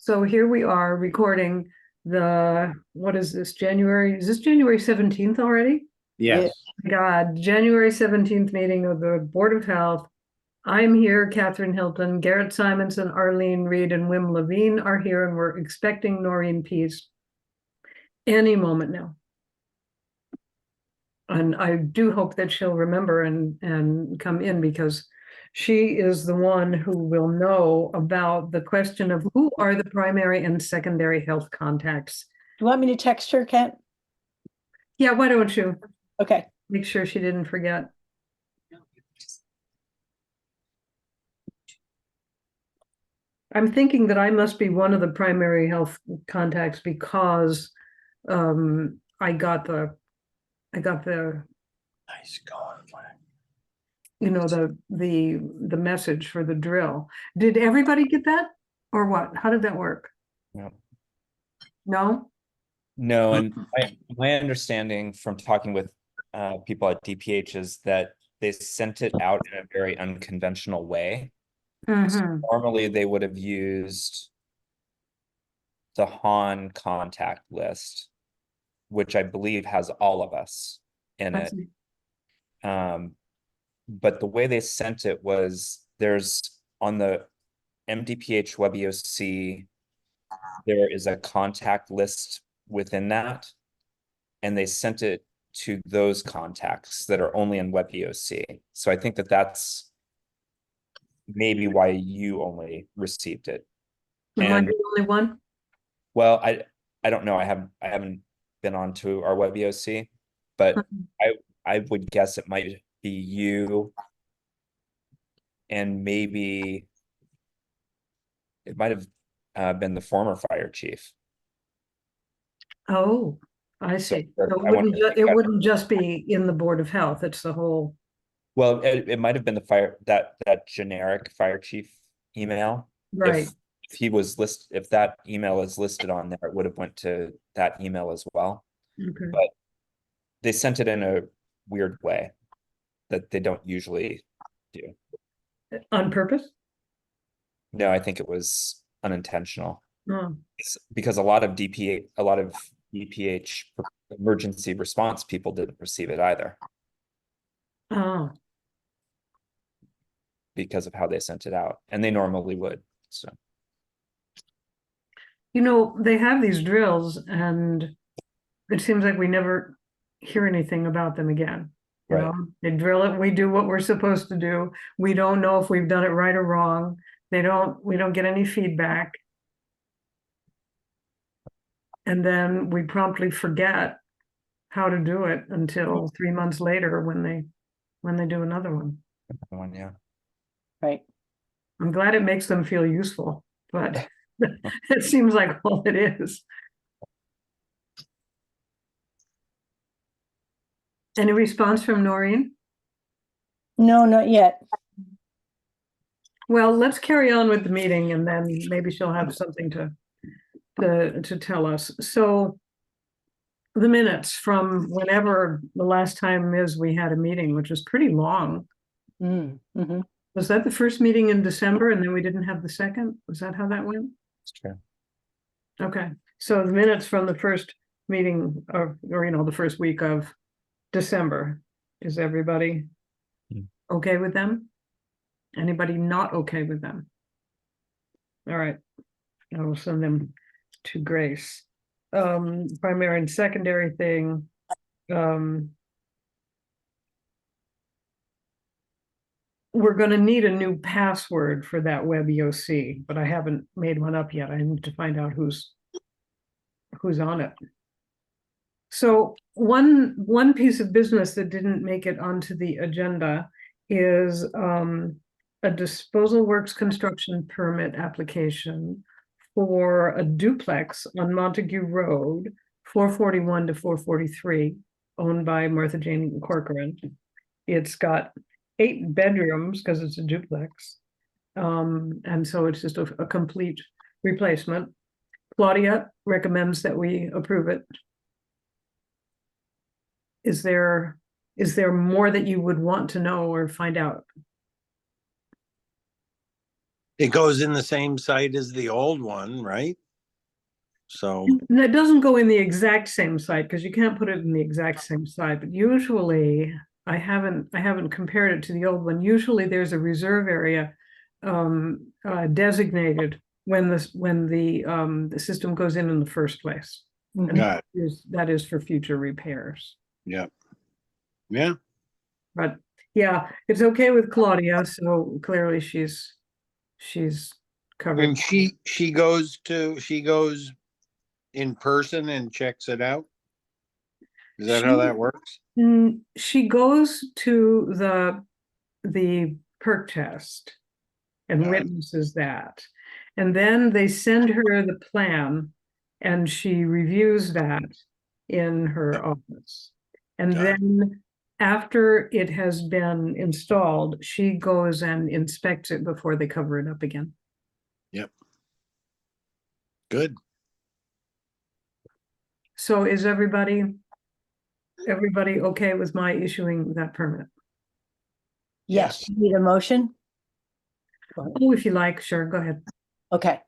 So here we are recording what is this, January? Is this January 17th already? Yes. God, January 17th meeting of the Board of Health. I'm here, Catherine Hilton, Garrett Simonson, Arlene Reed, and Wim Levine are here, and we're expecting Noreen Pease any moment now. And I do hope that she'll remember and come in, because she is the one who will know about the question of who are the primary and secondary health contacts. Do you want me to text her, Kent? Yeah, why don't you Okay. make sure she didn't forget? I'm thinking that I must be one of the primary health contacts because I got the Nice going, Frank. you know, the message for the drill. Did everybody get that, or what? How did that work? No. No? No, and my understanding from talking with people at DPH is that they sent it out in a very unconventional way. Mm-hmm. Normally, they would have used the HAN contact list, which I believe has all of us in it. But the way they sent it was there's on the MDPH WebEOC, there is a contact list within that, and they sent it to those contacts that are only in WebEOC. So I think that that's maybe why you only received it. Am I And the only one? well, I don't know. I haven't been onto our WebEOC, but I would guess it might be you, and maybe it might have been the former fire chief. Oh, I So see. So I wonder if it wouldn't just be in the Board of Health, it's the whole. Well, it might have been the that generic fire chief email. Right. If he was if that email is listed on there, it would have went to that email as well. Okay. But they sent it in a weird way that they don't usually do. On purpose? No, I think it was unintentional. Oh. Because a lot of DPH emergency response people didn't receive it either. Oh. Because of how they sent it out, and they normally would. So, you know, they have these drills, and it seems like we never hear anything about them again. You know, they drill it, we do what we're supposed to do. We don't know if we've done it right or wrong. We don't get any feedback. And then we promptly forget how to do it until 3 months later when they do another one. yeah. Right. I'm glad it makes them feel useful, but it seems like all it is. Any response from Noreen? No, not yet. Well, let's carry on with the meeting, and then maybe she'll have something to tell us. So the minutes from whenever the last time is we had a meeting, which was pretty long. Mm-hmm. Was that the first meeting in December and then we didn't have the second? Was that how that went? It's true. Okay, so the minutes from the first meeting or the first week of December, is everybody okay with them? Anybody not okay with them? All right, I will send them to Grace. Primary and secondary thing. We're going to need a new password for that WebEOC, but I haven't made one up yet. I need to find out who's on it. So one piece of business that didn't make it onto the agenda is a disposal works construction permit application for a duplex on Montague Road, 441 to 443, owned by Martha Jane Corcoran. It's got 8 bedrooms because it's a duplex. And so it's just a complete replacement. Claudia recommends that we approve it. Is there more that you would want to know or find out? It goes in the same site as the old one, right? So, And it doesn't go in the exact same site because you can't put it in the exact same site, but usually I haven't compared it to the old one. Usually there's a reserve area designated when the system goes in the first place. And got that is for future repairs. yeah. Yeah. But yeah, it's okay with Claudia, so clearly she's covered. And she goes in person and checks it out. Is that how that works? She goes to the perk test and Got it. witnesses that. And then they send her the plan and she reviews that in her office. And Got it. then after it has been installed, she goes and inspects it before they cover it up again. Yep. Good. So is everybody okay with my issuing that permit? Yes, Yes. you need a motion? Oh, if you like, sure, go ahead. Okay.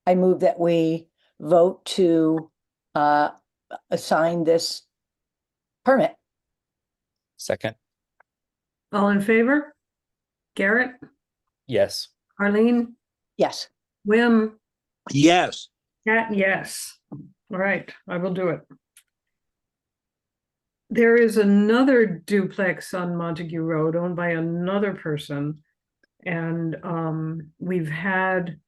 I move that we vote to assign this permit. Second, All in favor? Garrett, yes. Arlene, Yes. Wim, Yes. Kat, yes. All right, I will do it. There is another duplex on Montague Road owned by another person. And we've had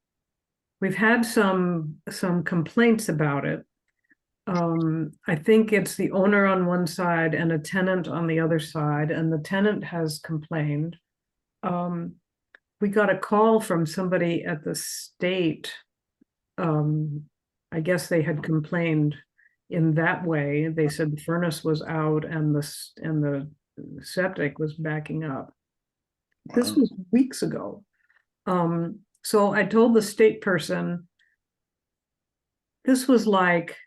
some complaints about it. I think it's the owner on one side and a tenant on the other side, and the tenant has complained. We got a call from somebody at the state. I guess they had complained in that way. They said the furnace was out and the septic was backing up. This Wow. was weeks ago. So I told the state person, this was like,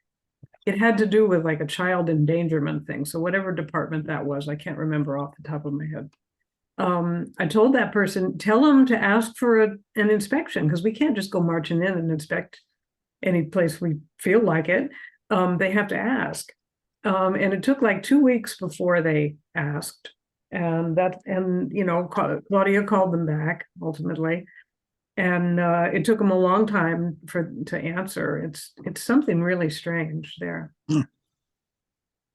it had to do with like a child endangerment thing. So whatever department that was, I can't remember off the top of my head. I told that person, tell them to ask for an inspection because we can't just go marching in and inspect any place we feel like it. They have to ask. And it took like 2 weeks before they asked. And Claudia called them back ultimately. And it took them a long time to answer. It's something really strange there. Hmm.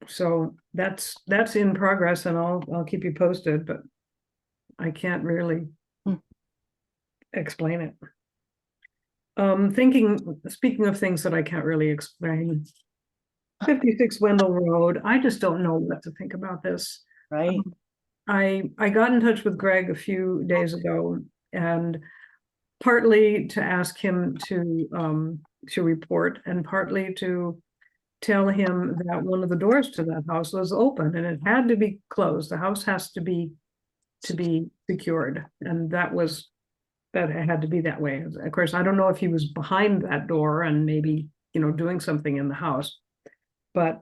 So that's in progress, and I'll keep you posted, but I can't really explain it. Speaking of things that I can't really explain, 56 Wendell Road, I just don't know what to think about this. Right. I got in touch with Greg a few days ago, and partly to ask him to report, and partly to tell him that one of the doors to that house was open and it had to be closed. The house has to be secured, and that it had to be that way. Of course, I don't know if he was behind that door and maybe doing something in the house, but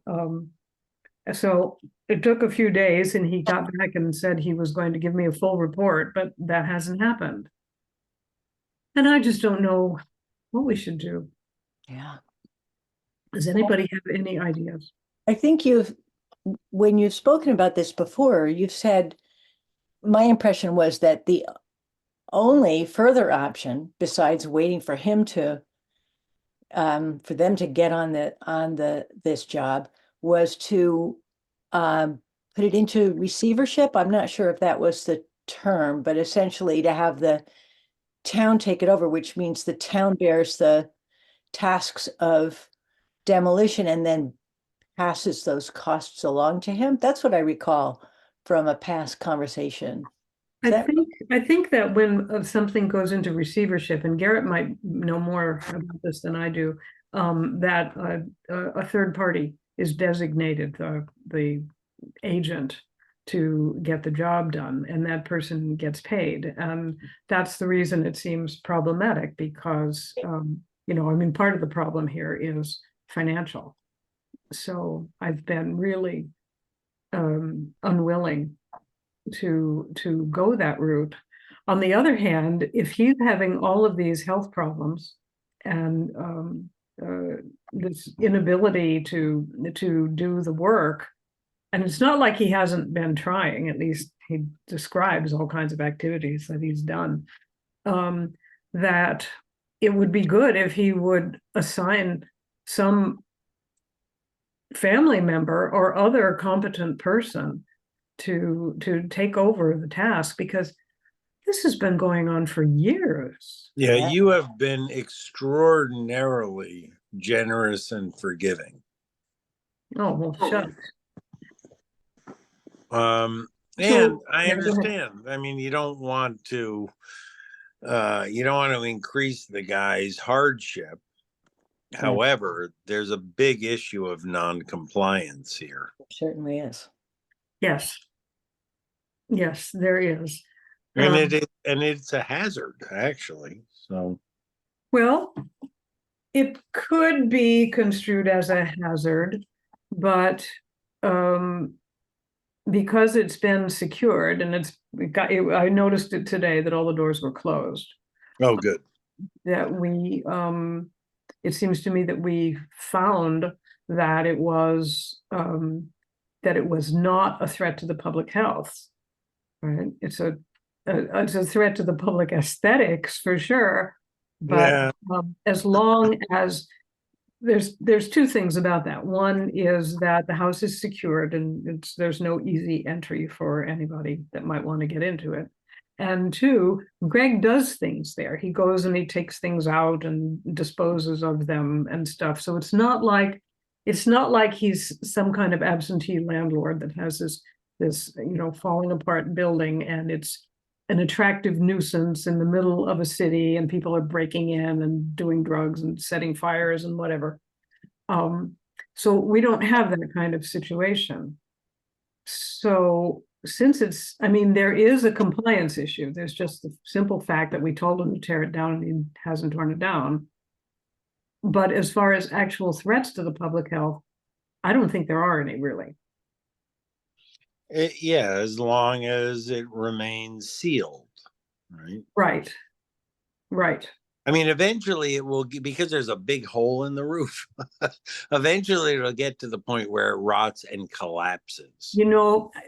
so it took a few days, and he got back and said he was going to give me a full report, but that hasn't happened. And I just don't know what we should do. Yeah. Does anybody have any ideas? I think when you've spoken about this before, you've said, my impression was that the only further option besides waiting for him to, for them to get on this job was to put it into receivership. I'm not sure if that was the term, but essentially to have the town take it over, which means the town bears the tasks of demolition and then passes those costs along to him. That's what I recall from a past conversation. I think that when something goes into receivership, and Garrett might know more about this than I do, that a third party is designated the agent to get the job done, and that person gets paid. And that's the reason it seems problematic, because part of the problem here is financial. So I've been really unwilling to go that route. On the other hand, if he's having all of these health problems and this inability to do the work, and it's not like he hasn't been trying, at least he describes all kinds of activities that he's done, that it would be good if he would assign some family member or other competent person to take over the task, because this has been going on for years. Yeah, you have been extraordinarily generous and forgiving. Oh, well, shucks. And So- I Yeah, go ahead. understand. I mean, you don't want to increase the guy's hardship. However, there's a big issue of non-compliance here. Certainly is. Yes. Yes, there is. And Um, it's a hazard, actually. So Well, it could be construed as a hazard, but because it's been secured and I noticed it today that all the doors were closed, oh good. that it seems to me that we found that it was not a threat to the public health. Right? It's a threat to the public aesthetics for sure, but Yeah. as long as there's two things about that. One is that the house is secured and there's no easy entry for anybody that might want to get into it. And two, Greg does things there. He goes and he takes things out and disposes of them and stuff. So it's not like he's some kind of absentee landlord that has this falling apart building and it's an attractive nuisance in the middle of a city and people are breaking in and doing drugs and setting fires and whatever. So we don't have that kind of situation. So since there is a compliance issue, there's just the simple fact that we told him to tear it down and he hasn't torn it down. But as far as actual threats to the public health, I don't think there are any really. Yeah, as long as it remains sealed, right? Right. I mean, eventually it will, because there's a big hole in the roof. Eventually it'll get to the point where it rots and collapses.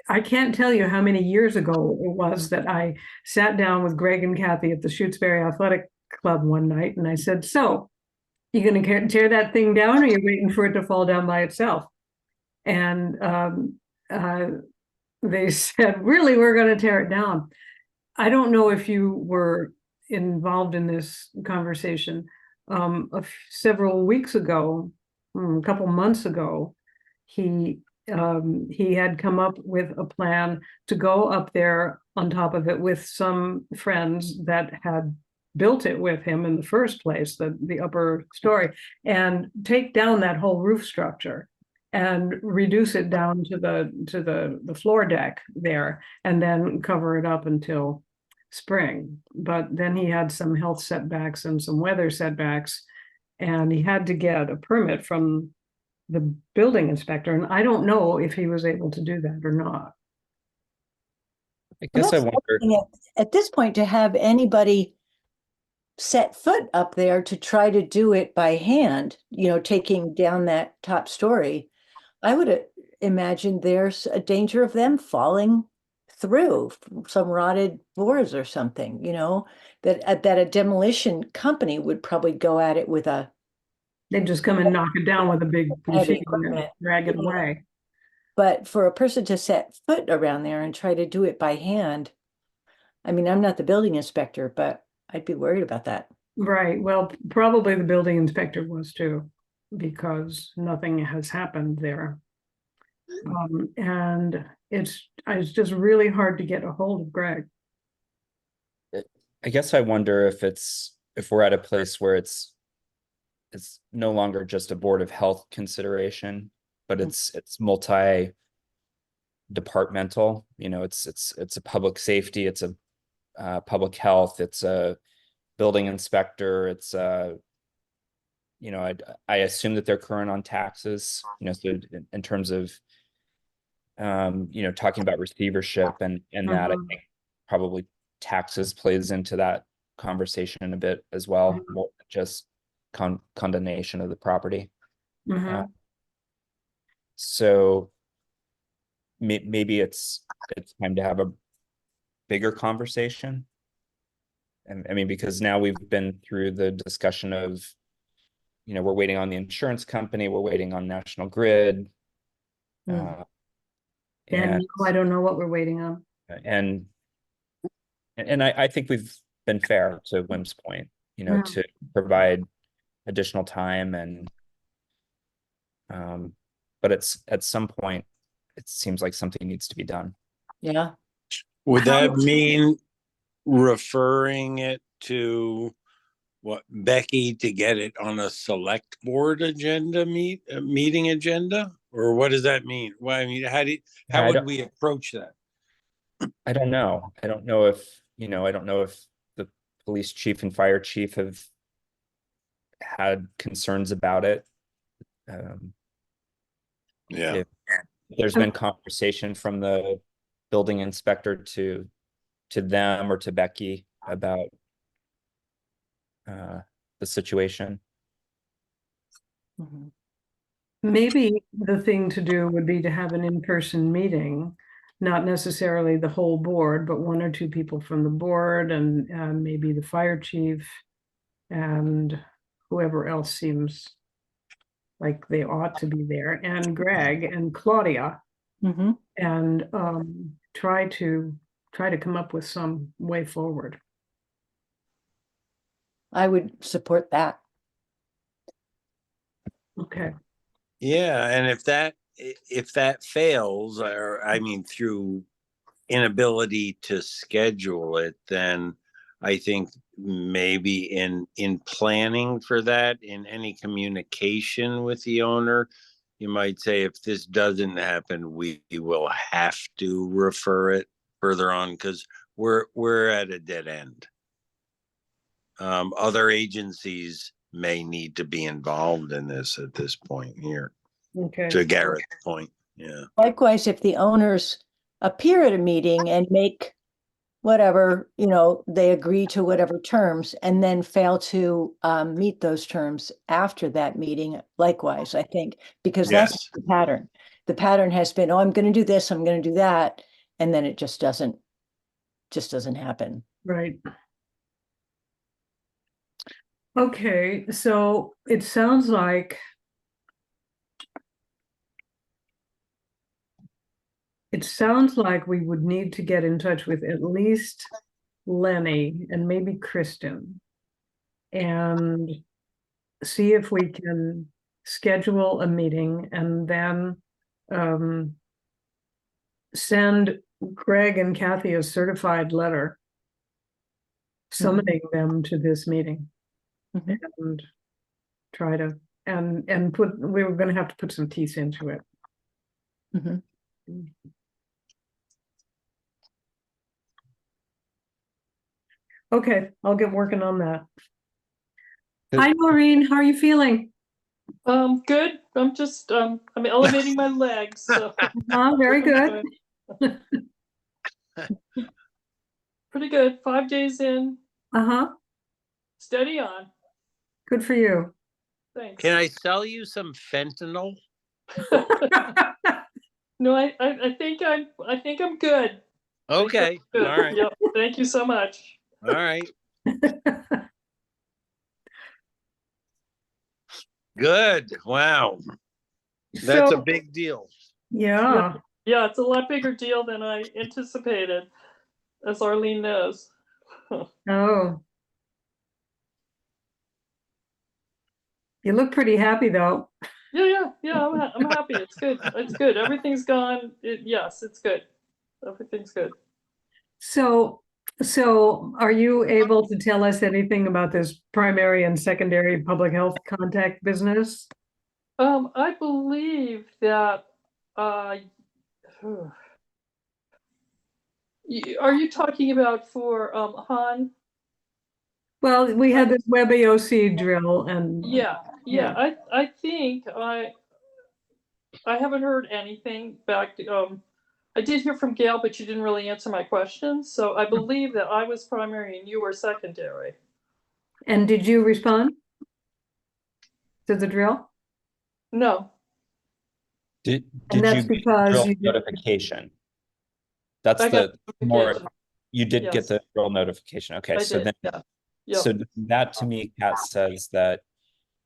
I can't tell you how many years ago it was that I sat down with Greg and Kathy at the Shutesbury Athletic Club one night, and I said, "So, you going to tear that thing down, or are you waiting for it to fall down by itself?" And they said, "Really, we're going to tear it down." I don't know if you were involved in this conversation. Several weeks ago, a couple months ago, he had come up with a plan to go up there on top of it with some friends that had built it with him in the first place, the upper story, and take down that whole roof structure and reduce it down to the floor deck there, and then cover it up until spring. But then he had some health setbacks and some weather setbacks, and he had to get a permit from the building inspector, and I don't know if he was able to do that or not. I guess I That's wonder. something at this point to have anybody set foot up there to try to do it by hand, taking down that top story. I would imagine there's a danger of them falling through some rotted boards or something, that a demolition company would probably go at it with They'd just come and knock it down with a big heavy machine and equipment. drag it away. But for a person to set foot around there and try to do it by hand, I mean, I'm not the building inspector, but I'd be worried about that. Right. Well, probably the building inspector was too, because nothing has happened there. And it's just really hard to get a hold of Greg. I guess I wonder if we're at a place where it's no longer just a Board of Health consideration, but it's multi-departmental. It's a public safety, it's a public health, it's a building inspector, it's I assume that they're current on taxes, so in terms of talking about receivership and that, I think probably taxes plays into that conversation a bit as well, Mhm. more than just condemnation of the property. Mhm. So maybe it's time to have a bigger conversation. And I mean, because now we've been through the discussion of, we're waiting on the insurance company, we're waiting on National Grid. Mm. And no, I don't know what we're waiting on. and I think we've been fair to Wim's point, Yeah. to provide additional time and but it's at some point it seems like something needs to be done. Yeah. Would How- that mean referring it to what, Becky, to get it on a select board agenda meeting agenda? Or what does that mean? Well, I mean, how would we approach that? I don't know. I don't know if the police chief and fire chief have had concerns about it. Yeah. If there's been conversation from the building inspector to them or to Becky about the situation. Mhm. Maybe the thing to do would be to have an in-person meeting, not necessarily the whole board, but one or two people from the board and maybe the fire chief and whoever else seems like they ought to be there, and Greg and Claudia, Mhm. and try to come up with some way forward. I would support that. Okay. Yeah, and if that fails, or I mean through inability to schedule it, then I think maybe in planning for that, in any communication with the owner, you might say, if this doesn't happen, we will have to refer it further on because we're at a dead end. Other agencies may need to be involved in this at this point here. Okay. To Garrett's point, yeah. Likewise, if the owners appear at a meeting and make whatever, they agree to whatever terms and then fail to meet those terms after that meeting, likewise, I think, because that's Yes. the pattern. The pattern has been, oh, I'm going to do this, I'm going to do that, and then it just doesn't happen. Right. Okay, so it sounds like we would need to get in touch with at least Lenny and maybe Kristen and see if we can schedule a meeting and then send Greg and Kathy a certified letter summoning them to this meeting. Mhm. And try to and put, we were going to have to put some teeth into it. Mhm. Okay, I'll get working on that. Hi, Maureen, how are you feeling? Good. I'm just I'm elevating my legs. So Very good. pretty good. 5 days in, Uh-huh, steady on. good for you. Thanks. Can I sell you some fentanyl? No, I think I'm good. Okay, Good. all right, Yep. Thank you so much. all right, good. Wow, that's a So, big deal. yeah, Yeah, it's a lot bigger deal than I anticipated, as Arlene knows. oh. You look pretty happy though. Yeah. I'm happy. It's good. It's good. Everything's gone. Yes, it's good. Everything's good. So, are you able to tell us anything about this primary and secondary public health contact business? I believe that are you talking about for Han? Well, we had this WebAOC drill and Yeah. Yeah. I think I haven't heard anything back. I did hear from Gail, but you didn't really answer my question. So I believe that I was primary and you were secondary. And did you respond to the drill? No, Did And did you that's get because drill you did, notification? That's I got the more, notification. you did get Yes. the drill notification. Okay, I so did. then, Yeah. Yeah. so that to me, Kat, says that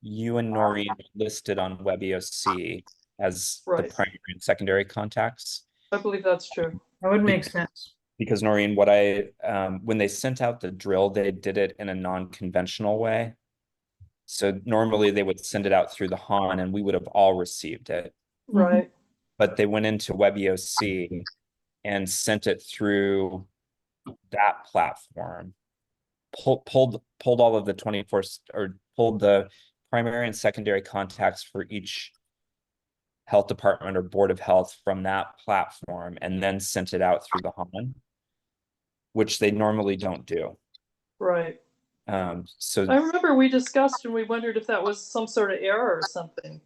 you and Noreen are listed on WebEOC as the Right. primary and secondary contacts. I believe that's true. that would make sense. Because Noreen, when they sent out the drill, they did it in a non-conventional way. So normally they would send it out through the HAN and we would have all received it. Right. But they went into WebEOC and sent it through that platform. Pulled all of the 24 or pulled the primary and secondary contacts for each health department or board of health from that platform and then sent it out through the HAN, which they normally don't do. Right. So I remember we discussed and we wondered if that was some sort of error or something.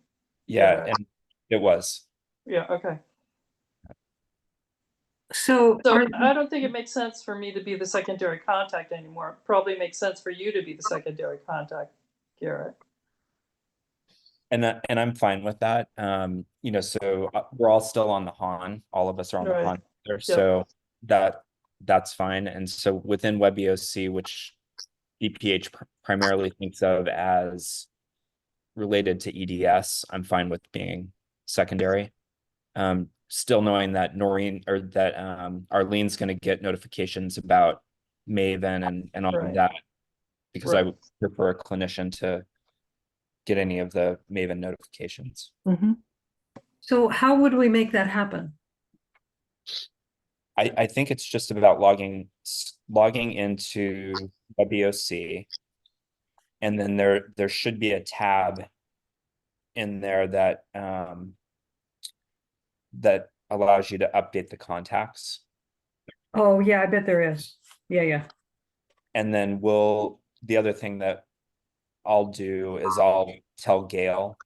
yeah, Yeah. and it was. Yeah. Okay. So, So are- I don't think it makes sense for me to be the secondary contact anymore. It probably makes sense for you to be the secondary contact, Garrett. And I'm fine with that. So we're all still on the HAN. All of us are on the Right. HAN there, so that's fine. And so within WebEOC, which DPH primarily thinks of as related to EDS, I'm fine with being secondary. Still knowing that Noreen or that Arlene's going to get notifications about Maven and all of Right. that, because I Right. would prefer a clinician to get any of the Maven notifications. so how would we make that happen? I think it's just about logging into WebEOC, and then there should be a tab in there that that allows you to update the contacts. Oh, yeah, I bet there is. Yeah. And then the other thing that I'll do is I'll tell Gail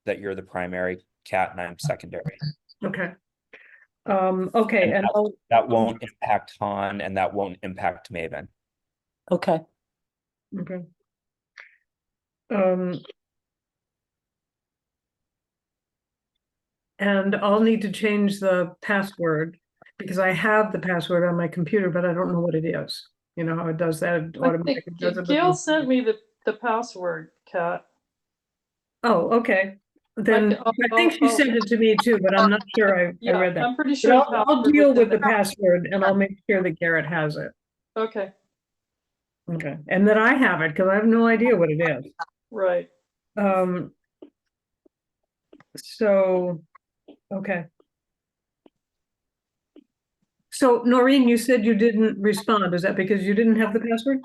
that you're the primary Cat and I'm secondary. Okay. Okay, and That won't impact Han and that won't impact Maven. Okay. okay. Um, and I'll need to change the password because I have the password on my computer, but I don't know what it is. You know how it does that I think automatically? does it, but Gail then- sent me the password, Kat. Oh, okay. Then I think she I'll- sent it to me too, but I'm not sure I Yeah, read that. I'm pretty But sure. the I'll password deal was with in the there. password and I'll make sure that Garrett has it. Okay. Okay, and that I have it, because I have no idea what it is. Right. So, okay. So Noreen, you said you didn't respond. Is that because you didn't have the password?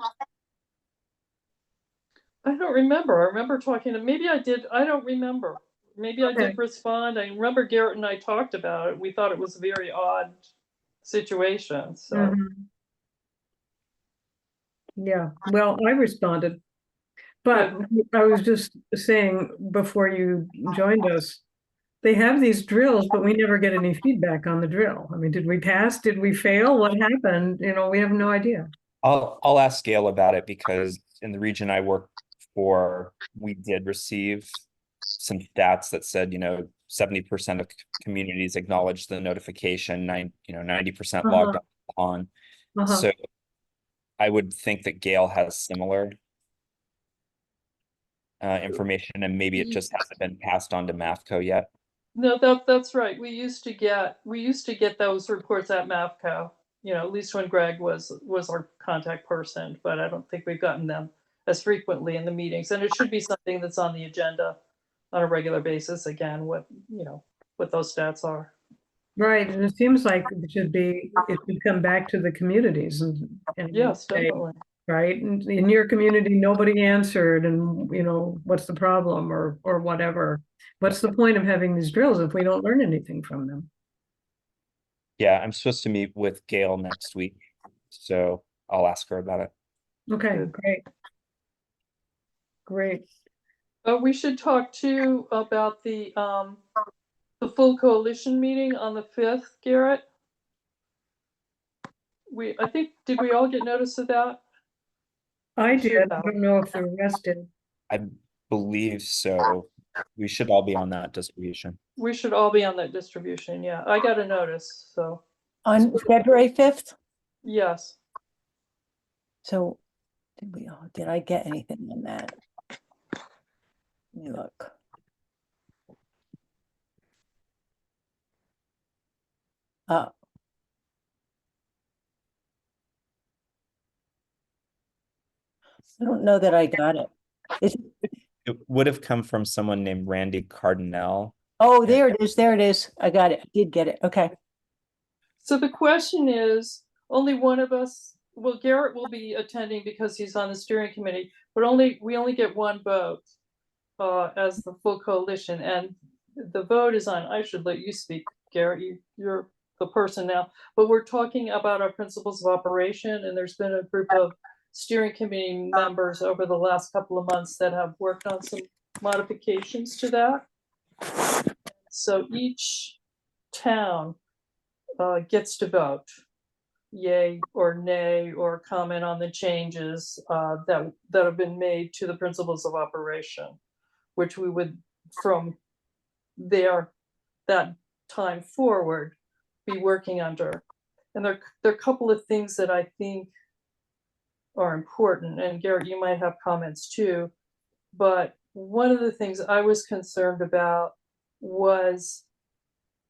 I don't remember. I remember talking to, maybe I did. I don't remember. Maybe I Okay. did respond. I remember Garrett and I talked about it. We thought it was a very odd situation. So Mhm. Yeah, well, I responded. But I was just saying before you joined us, they have these drills, but we never get any feedback on the drill. I mean, did we pass? Did we fail? What happened? You know, we have no idea. I'll ask Gail about it because in the region I work for, we did receive some stats that said, 70% of communities acknowledged the notification, 90% logged on. Uh-huh. So I would think that Gail has similar information, and maybe it just hasn't been passed on to Mathco yet. no, that's right. We used to get those reports at MAPCO. At least when Greg was our contact person. But I don't think we've gotten them as frequently in the meetings. And it should be something that's on the agenda on a regular basis. Again, what those stats are. Right, and it seems like it should come back to the communities and Yes, say, definitely. right? And in your community, nobody answered, and what's the problem or whatever. What's the point of having these drills if we don't learn anything from them? Yeah, I'm supposed to meet with Gail next week, so I'll ask her about it. Okay, Good. great. We should talk too about the full coalition meeting on the 5th, Garrett. I think, did we all get notice of that? I Should did, I have. don't know if the rest did. I believe so. We should all be on that distribution. We should all be on that distribution, yeah. I got a notice, so, On February 5th? yes. So did I get anything on that? Let me look. Uh, I don't know that I got it. Is, It would have come from someone named Randy Cardinal. oh, there it is. There it is. I got it. I did get it. Okay. So the question is, only one of us, well, Garrett will be attending because he's on the steering committee, but we only get one vote as the full coalition, and the vote is on, I should let you speak, Garrett, you're the person now, but we're talking about our principles of operation, and there's been a group of steering committee members over the last couple of months that have worked on some modifications to that. So each town gets to vote, yay or nay, or comment on the changes that have been made to the principles of operation, which we would, from that time forward, be working under. And there are a couple of things that I think are important, and Garrett, you might have comments too, but one of the things I was concerned about was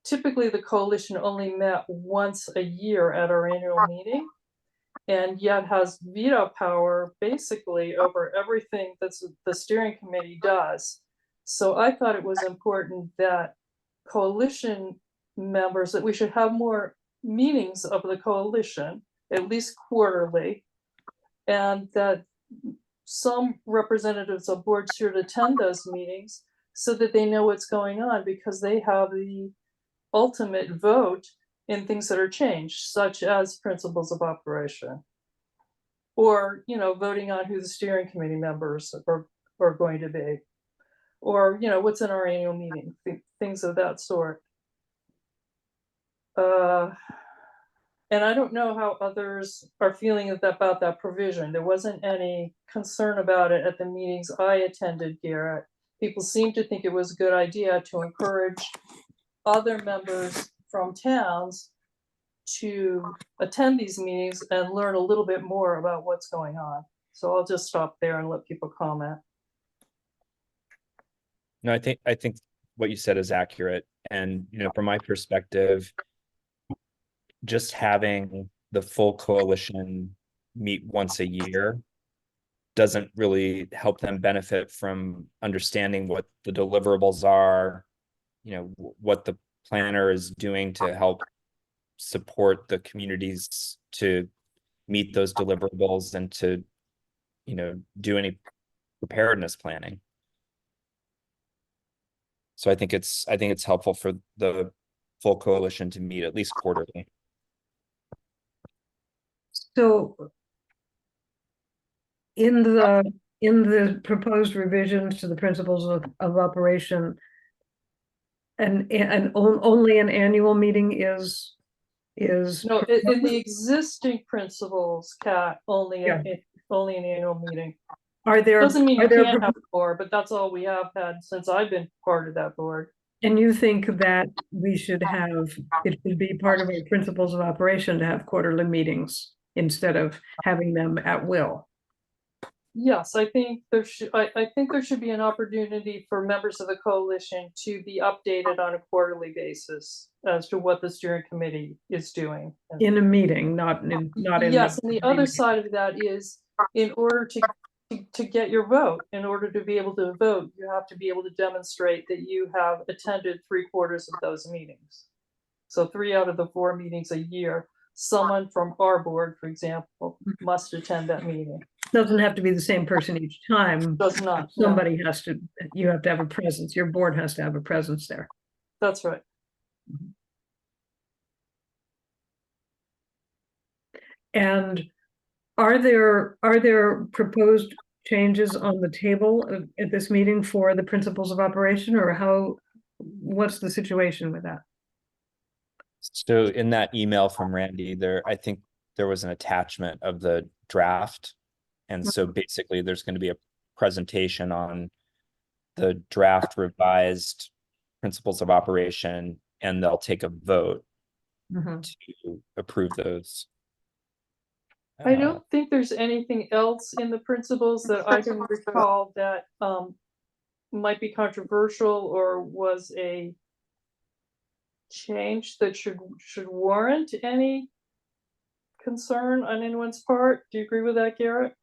typically the coalition only met once a year at our annual meeting, and yet has veto power basically over everything that's the steering committee does. So I thought it was important that coalition members, that we should have more meetings of the coalition, at least quarterly, and that some representatives of boards should attend those meetings so that they know what's going on, because they have the ultimate vote in things that are changed, such as principles of operation, or, you know, voting on who the steering committee members are going to be, or, you know, what's in our annual meeting, things of that sort. And I don't know how others are feeling about that provision. There wasn't any concern about it at the meetings I attended, Garrett. People seemed to think it was a good idea to encourage other members from towns to attend these meetings and learn a little bit more about what's going on. So I'll just stop there and let people comment. No, I think what you said is accurate. And, you know, from my perspective, just having the full coalition meet once a year doesn't really help them benefit from understanding what the deliverables are, you know, what the planner is doing to help support the communities to meet those deliverables and to, you know, do any preparedness planning. So I think it's helpful for the full coalition to meet at least quarterly. So in the proposed revisions to the principles of operation, and only an annual meeting is No, in the existing principles, Kat, only Yeah. only an annual meeting. Are there Doesn't mean are you there can't have more, but that's all we have had since I've been part of that board. and you think that we should have, it should be part of our principles of operation to have quarterly meetings instead of having them at will? Yes, I think there should, I think there should be an opportunity for members of the coalition to be updated on a quarterly basis as to what the steering committee is doing. In a meeting, not in Yes, and the other side of that is, in order to get your vote, in order to be able to vote, you have to be able to demonstrate that you have attended 3/4 of those meetings. So 3 out of the 4 meetings a year, someone from our board, for example, must attend that meeting. Doesn't have to be the same person each time. Does not, no. Somebody has to, you have to have a presence, your board has to have a presence there. That's right. And are there proposed changes on the table at this meeting for the principles of operation, or what's the situation with that? So in that email from Randy, I think there was an attachment of the draft. And so basically there's going to be a presentation on the draft revised principles of operation, and they'll take a vote Mhm. to approve those. I don't think there's anything else in the principles that I can recall that might be controversial or was a change that should warrant any concern on anyone's part. Do you agree with that, Garrett?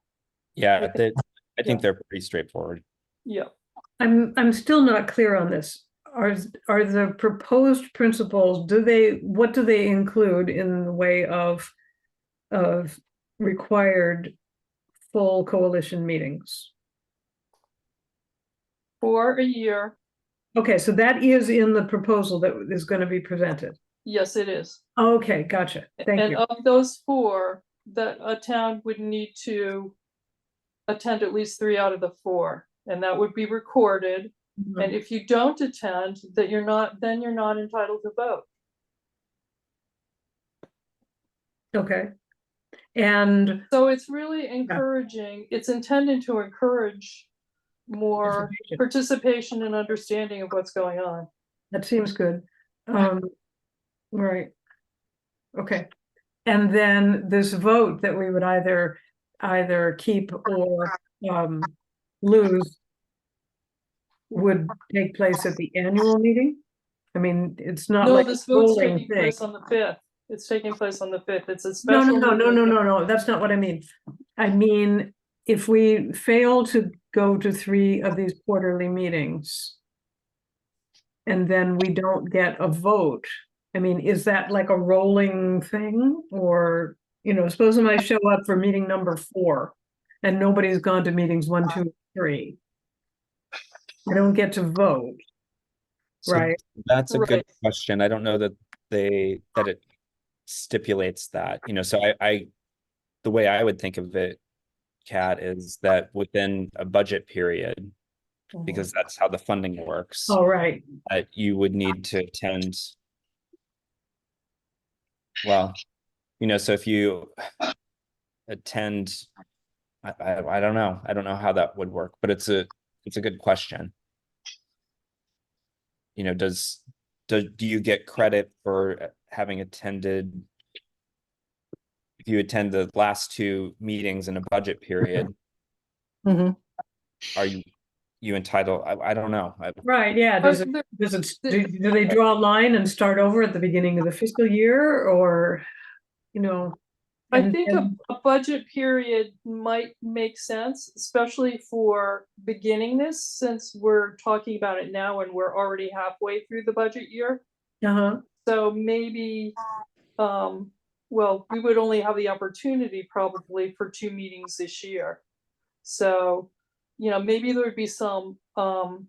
Yeah, I think Yeah. they're pretty straightforward. Yeah. I'm still not clear on this. Are the proposed principles, what do they include in the way of required full coalition meetings? 4 a year. Okay, so that is in the proposal that is going to be presented. Yes, it is. Okay, gotcha. Thank And you. of those 4, that a town would need to attend at least 3 out of the 4, and that would be recorded. Mhm. And if you don't attend, then you're not entitled to vote. Okay. And So it's really encouraging, it's intended to encourage more participation and understanding of what's going on. that seems good. Right. Okay. And then this vote that we would either keep or lose would take place at the annual meeting? I mean, it's not No, like a this vote's rolling taking thing. place on the 5th. It's taking place on the 5th. It's a No, special. no, that's not what I mean. I mean, if we fail to go to 3 of these quarterly meetings and then we don't get a vote, I mean, is that like a rolling thing? Or, supposing I show up for meeting number 4 and nobody's gone to meetings 1, 2, 3. I don't get to vote, So right? that's a good Right. question. I don't know that it stipulates that, so the way I would think of it, Kat, is that within a budget period, because that's how the funding works, All right. that you would need to attend. Well, so if you attend, I don't know. I don't know how that would work, but it's a good question. Do you get credit for having attended, if you attend the last 2 meetings in a budget period? Mhm. Are you entitled? I don't know. Right, yeah, do they draw a line and start over at the beginning of the fiscal year, or, I and- think and- a budget period might make sense, especially for beginning this, since we're talking about it now and we're already halfway through the budget year. Uh-huh, So maybe, well, we would only have the opportunity probably for 2 meetings this year. So, maybe there would be some, I'm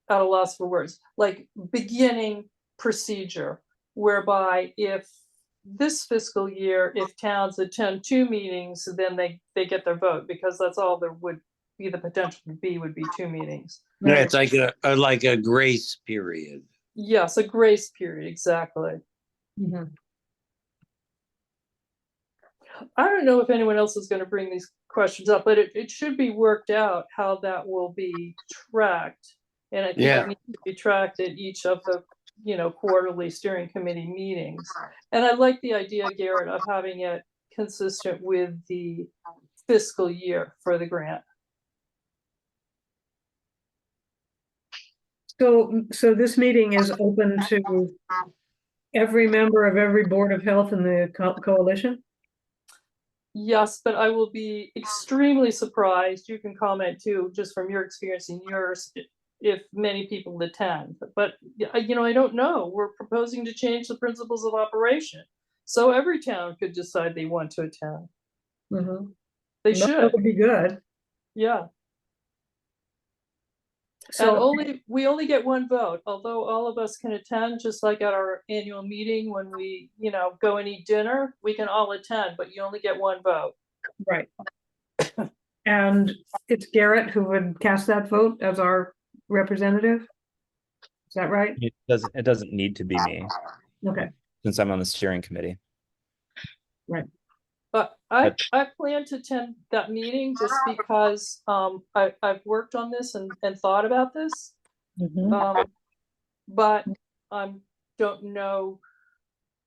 at a loss for words, like beginning procedure, whereby if this fiscal year, if towns attend 2 meetings, then they get their vote, because that's all there would be the potential to be, would be 2 meetings. Yeah, right. it's like a grace period. Yes, a grace period, exactly. Mhm. I don't know if anyone else is going to bring these questions up, but it should be worked out how that will be tracked. And I think Yeah. it needs to be tracked at each of the, quarterly steering committee meetings. And I like the idea, Garrett, of having it consistent with the fiscal year for the grant. So this meeting is open to every member of every Board of Health in the coalition? Yes, but I will be extremely surprised. You can comment too, just from your experience in yours, if many people attend. But I don't know. We're proposing to change the principles of operation, so every town could decide they want to attend. Mhm. They That should, would be good. yeah. So, And we only get 1 vote, although all of us can attend, just like at our annual meeting when we, go and eat dinner, we can all attend, but you only get 1 vote. right. And it's Garrett who would cast that vote as our representative? that right? It doesn't need to be me Okay, since I'm on the steering committee. But I plan to attend that meeting just because I've worked on this and thought about this. Mhm. But I don't know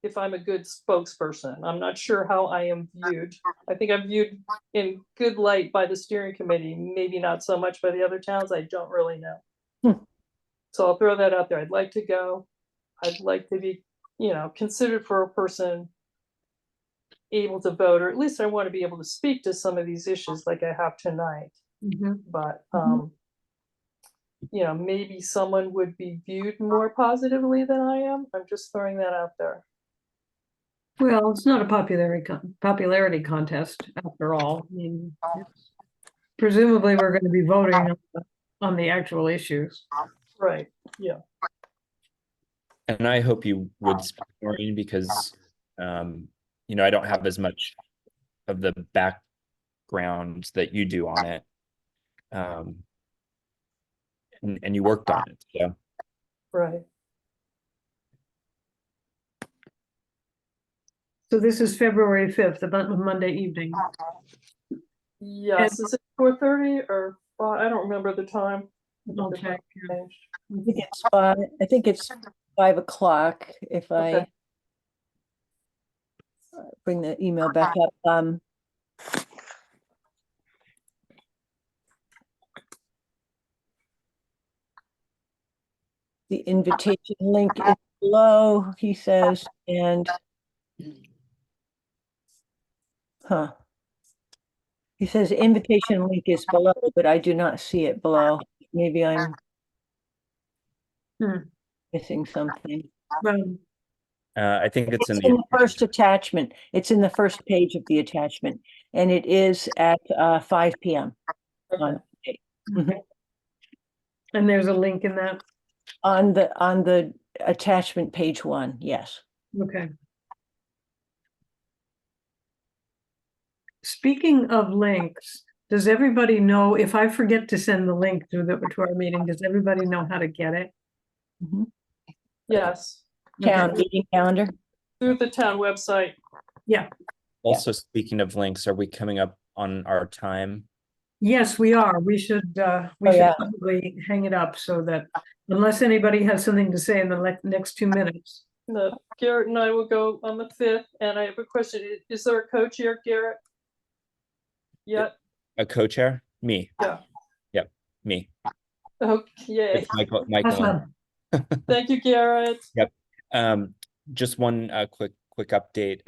if I'm a good spokesperson. I'm not sure how I am viewed. I think I'm viewed in good light by the steering committee, maybe not so much by the other towns. I don't really know. So I'll throw that out there. I'd like to go. I'd like to be, considered for a person able to vote, or at least I want to be able to speak to some of these issues like I have tonight. Mhm. But maybe someone would be viewed more positively than I am. I'm just throwing that out there. Well, it's not a popularity contest after all. I mean, presumably we're going to be voting on the actual issues. Right. Yeah. And I hope you would speak, Maureen, because I don't have as much of the background that you do on it. And you worked on it. So Right. So this is February 5th, about Monday evening. Yes. Is it 4:30 or I don't remember the time. I'll check. I think it's 5 o'clock if I Okay. bring the email back up. The invitation link is below, he says, and he says invitation link is below, but I do not see it below. Maybe I'm missing something. I think it's It's in the first attachment. It's in the first page of the attachment, and it is at 5 p.m. Okay. And there's a link in that? On the attachment page 1, yes. Okay. Speaking of links, does everybody know, if I forget to send the link to our meeting, does everybody know how to get it? Yes. Town meeting calendar. Through the town website. Yeah. Also, speaking of links, are we coming up on our time? Yes, we are. We should probably hang it up so that unless anybody has something to say in the next 2 minutes. Garrett and I will go on the 5th, and I have a question. Is there a co-chair, Garrett? Yet? A co-chair? Me. Yeah. Yep, me. Okay. It's Michael. Awesome. Thank you, Garrett. Yep. Just one quick update.